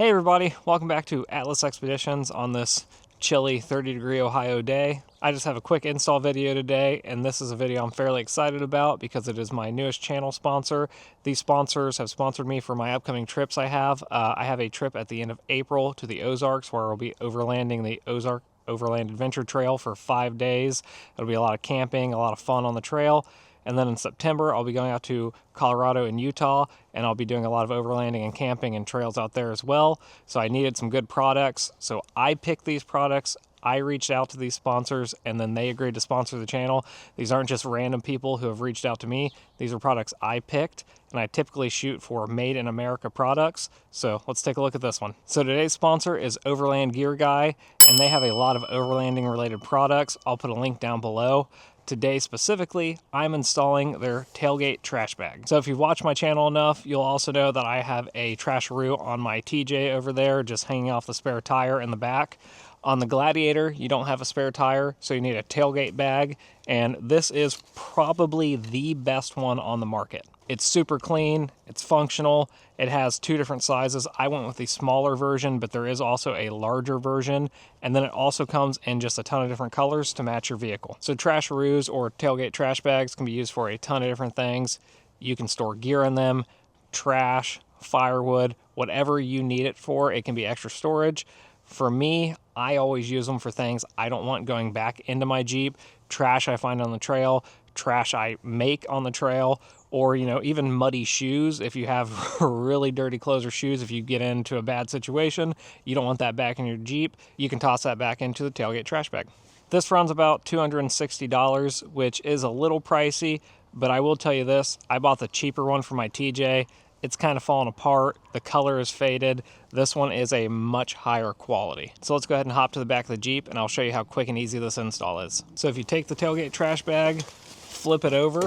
Hey everybody, welcome back to Atlas Expeditions on this chilly 30-degree Ohio day. I just have a quick install video today, and this is a video I'm fairly excited about because it is my newest channel sponsor. These sponsors have sponsored me for my upcoming trips I have. I have a trip at the end of April to the Ozarks where I'll be overlanding the Ozark Overland Adventure Trail for 5 days. It'll be a lot of camping, a lot of fun on the trail. And then in September, I'll be going out to Colorado and Utah, and I'll be doing a lot of overlanding and camping and trails out there as well. So I needed some good products. So I picked these products. I reached out to these sponsors, and then they agreed to sponsor the channel. These aren't just random people who have reached out to me. These are products I picked, and I typically shoot for Made in America products. So let's take a look at this one. So today's sponsor is Overland Gear Guy, and they have a lot of overlanding related products. I'll put a link down below. Today specifically, I'm installing their Tailgate trash bag. So if you've watched my channel enough, you'll also know that I have a trasharoo on my TJ over there, just hanging off the spare tire in the back. On the Gladiator, you don't have a spare tire, so you need a tailgate bag, and this is probably the best one on the market. It's super clean, it's functional, it has 2 different sizes. I went with the smaller version, but there is also a larger version, and then it also comes in just a ton of different colors to match your vehicle. So trasharoos or tailgate trash bags can be used for a ton of different things. You can store gear in them, trash, firewood, whatever you need it for. It can be extra storage. For me, I always use them for things I don't want going back into my Jeep. Trash I find on the trail, trash I make on the trail, or, you know, even muddy shoes. If you have really dirty clothes or shoes, if you get into a bad situation, you don't want that back in your Jeep, you can toss that back into the tailgate trash bag. This runs about $260, which is a little pricey, but I will tell you this, I bought the cheaper one for my TJ. It's kind of falling apart. The color is faded. This one is a much higher quality. So let's go ahead and hop to the back of the Jeep, and I'll show you how quick and easy this install is. So if you take the tailgate trash bag, flip it over,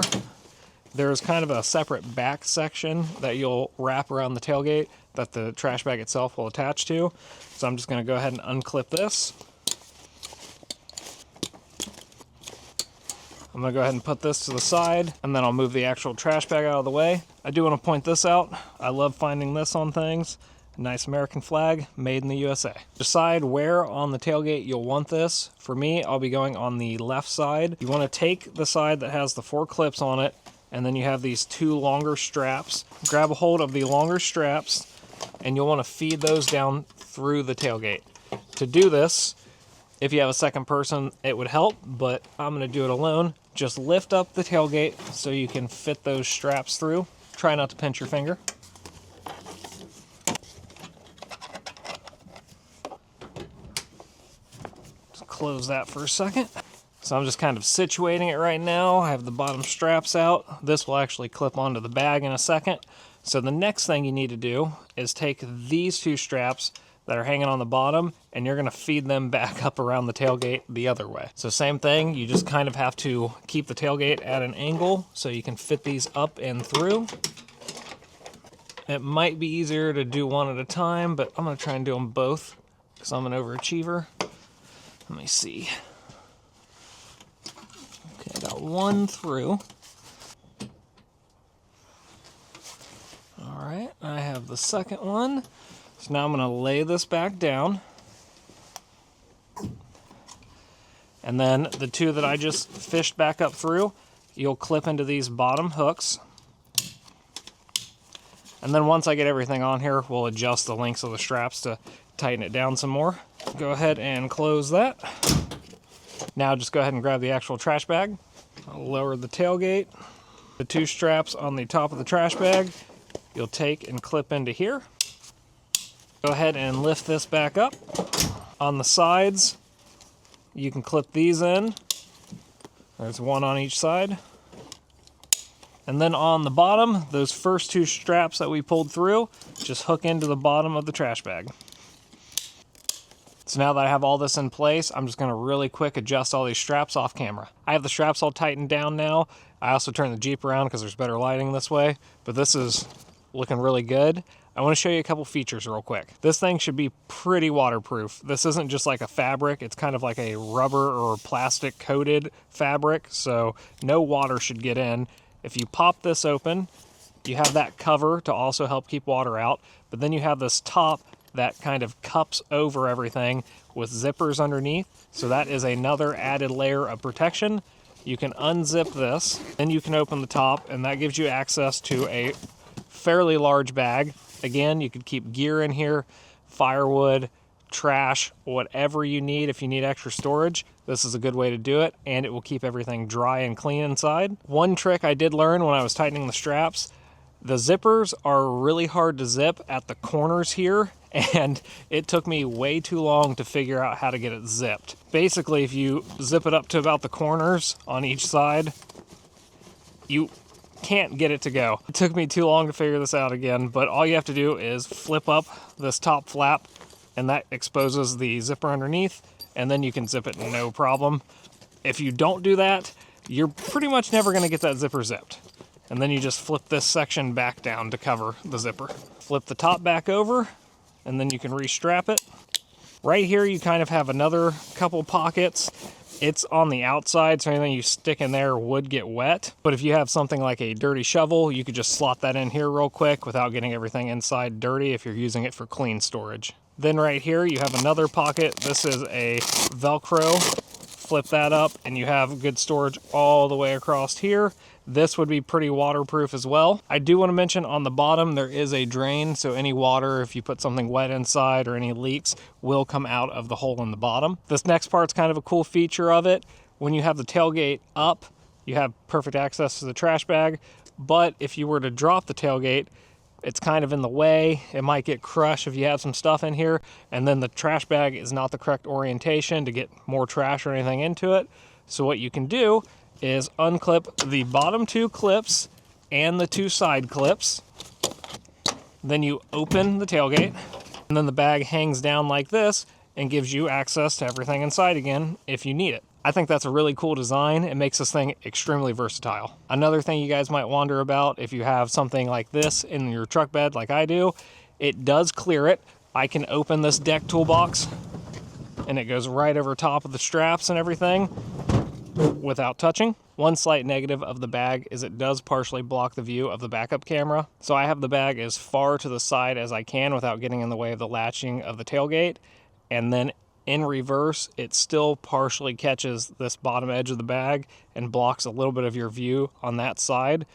there's kind of a separate back section that you'll wrap around the tailgate that the trash bag itself will attach to. So I'm just going to go ahead and unclip this. I'm going to go ahead and put this to the side, and then I'll move the actual trash bag out of the way. I do want to point this out. I love finding this on things. A nice American flag, made in the USA. Decide where on the tailgate you'll want this. For me, I'll be going on the left side. You want to take the side that has the 4 clips on it, and then you have these 2 longer straps. Grab a hold of the longer straps, and you'll want to feed those down through the tailgate. To do this, if you have a second person, it would help, but I'm going to do it alone. Just lift up the tailgate so you can fit those straps through. Try not to pinch your finger. Just close that for a second. So I'm just kind of situating it right now. I have the bottom straps out. This will actually clip onto the bag in a second. So the next thing you need to do is take these 2 straps that are hanging on the bottom, and you're going to feed them back up around the tailgate the other way. So same thing, you just kind of have to keep the tailgate at an angle so you can fit these up and through. It might be easier to do one at a time, but I'm going to try and do them both because I'm an overachiever. Let me see. Okay, I got one through. All right, I have the second one. So now I'm going to lay this back down. And then the 2 that I just fished back up through, you'll clip into these bottom hooks. And then once I get everything on here, we'll adjust the lengths of the straps to tighten it down some more. Go ahead and close that. Now just go ahead and grab the actual trash bag. I'll lower the tailgate. The 2 straps on the top of the trash bag, you'll take and clip into here. Go ahead and lift this back up. On the sides, you can clip these in. There's one on each side. And then on the bottom, those first 2 straps that we pulled through, just hook into the bottom of the trash bag. So now that I have all this in place, I'm just going to really quick adjust all these straps off camera. I have the straps all tightened down now. I also turned the Jeep around because there's better lighting this way, but this is looking really good. I want to show you a couple features real quick. This thing should be pretty waterproof. This isn't just like a fabric, it's kind of like a rubber or plastic coated fabric, so no water should get in. If you pop this open, you have that cover to also help keep water out, but then you have this top that kind of cups over everything with zippers underneath. So that is another added layer of protection. You can unzip this, then you can open the top, and that gives you access to a fairly large bag. Again, you could keep gear in here, firewood, trash, whatever you need. If you need extra storage, this is a good way to do it, and it will keep everything dry and clean inside. One trick I did learn when I was tightening the straps, the zippers are really hard to zip at the corners here, and it took me way too long to figure out how to get it zipped. Basically, if you zip it up to about the corners on each side, you can't get it to go. It took me too long to figure this out again, but all you have to do is flip up this top flap, and that exposes the zipper underneath, and then you can zip it no problem. If you don't do that, you're pretty much never going to get that zipper zipped. And then you just flip this section back down to cover the zipper. Flip the top back over, and then you can restrap it. Right here you kind of have another couple pockets. It's on the outside, so anything you stick in there would get wet. But if you have something like a dirty shovel, you could just slot that in here real quick without getting everything inside dirty if you're using it for clean storage. Then right here you have another pocket. This is a Velcro. Flip that up and you have good storage all the way across here. This would be pretty waterproof as well. I do want to mention on the bottom there is a drain, so any water, if you put something wet inside or any leaks, will come out of the hole in the bottom. This next part's kind of a cool feature of it. When you have the tailgate up, you have perfect access to the trash bag, but if you were to drop the tailgate, it's kind of in the way. It might get crushed if you have some stuff in here, and then the trash bag is not the correct orientation to get more trash or anything into it. So what you can do is unclip the bottom two clips and the two side clips. Then you open the tailgate, and then the bag hangs down like this and gives you access to everything inside again if you need it. I think that's a really cool design. It makes this thing extremely versatile. Another thing you guys might wonder about, if you have something like this in your truck bed like I do, it does clear it. I can open this deck toolbox and it goes right over top of the straps and everything without touching. One slight negative of the bag is it does partially block the view of the backup camera. So I have the bag as far to the side as I can without getting in the way of the latching of the tailgate. And then in reverse, it still partially catches this bottom edge of the bag and blocks a little bit of your view on that side.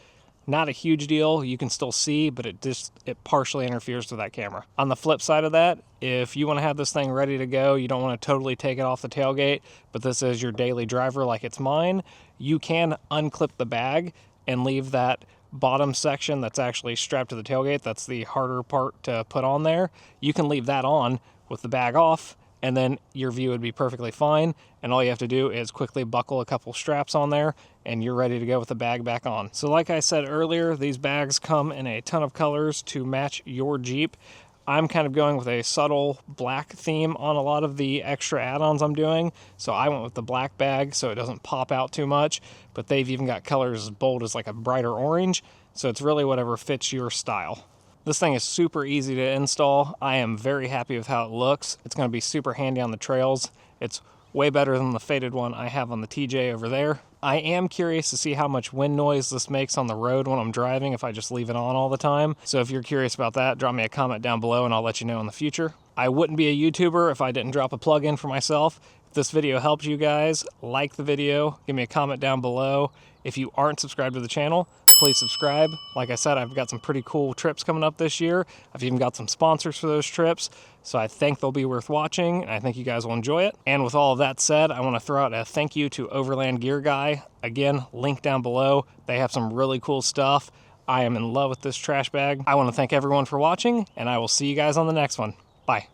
Not a huge deal, you can still see, but it partially interferes with that camera. On the flip side of that, if you want to have this thing ready to go, you don't want to totally take it off the tailgate, but this is your daily driver like it's mine, you can unclip the bag and leave that bottom section that's actually strapped to the tailgate. That's the harder part to put on there. You can leave that on with the bag off, and then your view would be perfectly fine, and all you have to do is quickly buckle a couple straps on there and you're ready to go with the bag back on. So like I said earlier, these bags come in a ton of colors to match your Jeep. I'm kind of going with a subtle black theme on a lot of the extra add-ons I'm doing, so I went with the black bag so it doesn't pop out too much, but they've even got colors as bold as like a brighter orange, so it's really whatever fits your style. This thing is super easy to install. I am very happy with how it looks. It's going to be super handy on the trails. It's way better than the faded one I have on the TJ over there. I am curious to see how much wind noise this makes on the road when I'm driving if I just leave it on all the time. So if you're curious about that, drop me a comment down below and I'll let you know in the future. I wouldn't be a YouTuber if I didn't drop a plug-in for myself. If this video helped you guys, like the video, give me a comment down below. If you aren't subscribed to the channel, please subscribe. Like I said, I've got some pretty cool trips coming up this year. I've even got some sponsors for those trips, so I think they'll be worth watching, and I think you guys will enjoy it. And with all of that said, I want to throw out a thank you to Overland Gear Guy. Again, link down below. They have some really cool stuff. I am in love with this trash bag. I want to thank everyone for watching, and I will see you guys on the next one. Bye.